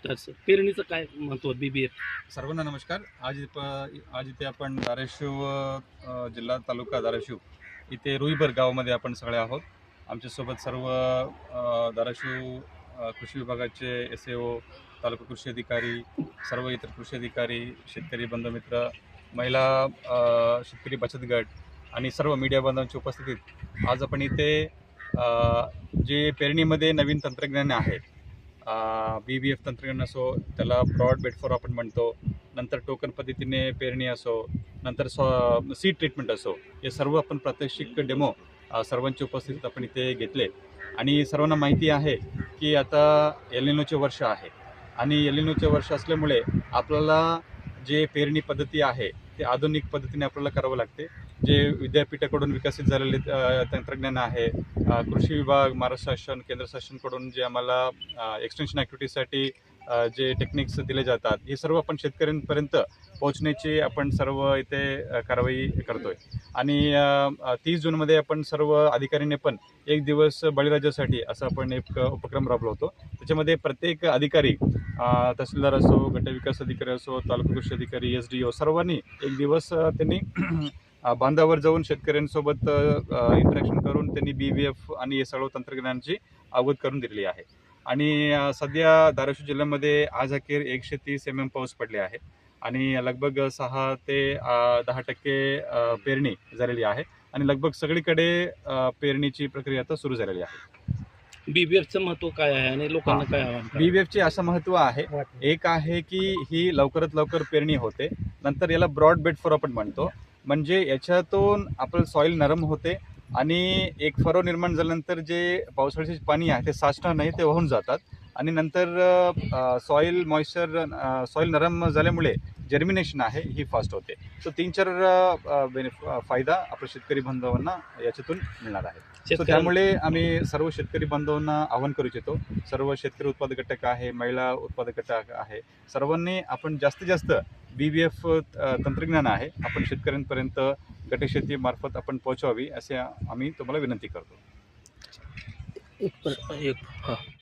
पेरणीचं काय महत्त्व BBF? सर्वांना नमस्कार. आज इथे आपण धाराशिव जिल्हा तालुका धाराशिव इथे रुईबर गावामध्ये आपण सगळे आहोत. आमच्यासोबत सर्व धाराशिव कृषी विभागाचे SAO, तालुका कृषी अधिकारी, सर्व इतर कृषी अधिकारी, शेतकरी बंधुमित्र, महिला शेतकरी बचत गट आणि सर्व मीडिया बांधवांची उपस्थितीत आज आपण इथे जे पेरणीमध्ये नवीन तंत्रज्ञान आहे, BBF तंत्रज्ञान असो, त्याला ब्रॉड बेड आपण म्हणतो, नंतर टोकन पद्धतीने पेरणी असो, नंतर सीड ट्रीटमेंट असो, हे सर्व आपण प्रात्यक्षिक डेमो सर्वांच्या उपस्थितीत आपण इथे घेतले. आणि सर्वांना माहिती आहे की आता एल निनोचे वर्ष आहे आणि एल निनोचे वर्ष असल्यामुळे आपल्याला जे पेरणी पद्धती आहे ते आधुनिक पद्धतीने आपल्याला करावं लागते. जे विद्यापीठाकडून विकसित झालेले तंत्रज्ञान आहे, कृषी विभाग, महाराष्ट्र शासन, केंद्र शासनकडून जे आम्हाला एक्सटेन्शन ॲक्टिव्हिटीसाठी जे टेक्निक्स दिले जातात, हे सर्व आपण शेतकऱ्यांपर्यंत पोहोचण्याची आपण सर्व इथे कारवाई करतोय. आणि 30 जूनमध्ये आपण सर्व अधिकाऱ्यांनी पण एक दिवस बळीराजासाठी असं आपण एक उपक्रम राबवतो. त्याच्यामध्ये प्रत्येक अधिकारी, तहसीलदार असो, गटविकास अधिकारी असो, तालुका कृषी अधिकारी, SDO, सर्वांनी एक दिवस त्यांनी बांधावर जाऊन शेतकऱ्यांसोबत इंटरॅक्शन करून त्यांनी BBF आणि हे सर्व तंत्रज्ञानाची अवगत करून दिलेली आहे. आणि सध्या धाराशिव जिल्ह्यामध्ये आज अखेर 130 mm पाऊस पडले आहे आणि लगभग 6 ते 10% पेरणी झालेली आहे आणि लगभग सगळीकडे पेरणीची प्रक्रिया आता सुरू झालेली आहे. BBFचं महत्त्व काय आहे आणि लोकांना काय आव्हान? BBFचे असं महत्त्व आहे, एक आहे की ही लवकरात लवकर पेरणी होते, नंतर याला ब्रॉड बेड आपण म्हणतो, म्हणजे याच्यातून आपलं सॉईल नरम होते आणि एक फरो निर्माण झाल्यानंतर जे पावसाळ्याचे पाणी आहे ते साचणार नाही, ते वाहून जातात आणि नंतर सॉईल सॉईल नरम झाल्यामुळे जर्मिनेशन आहे ही फास्ट होते. सो 3-4 फायदा आपल्या शेतकरी बांधवांना याच्यातून मिळणार आहे. सो त्यामुळे आम्ही सर्व शेतकरी बांधवांना आवाहन करू इच्छितो, सर्व शेतकरी उत्पादक गट आहे, महिला उत्पादक गट आहे, सर्वांनी आपण जास्तीत जास्त BBF तंत्रज्ञान आहे आपण शेतकऱ्यांपर्यंत गटशेतीमार्फत आपण पोहोचवावी असे आम्ही तुम्हाला विनंती करतो.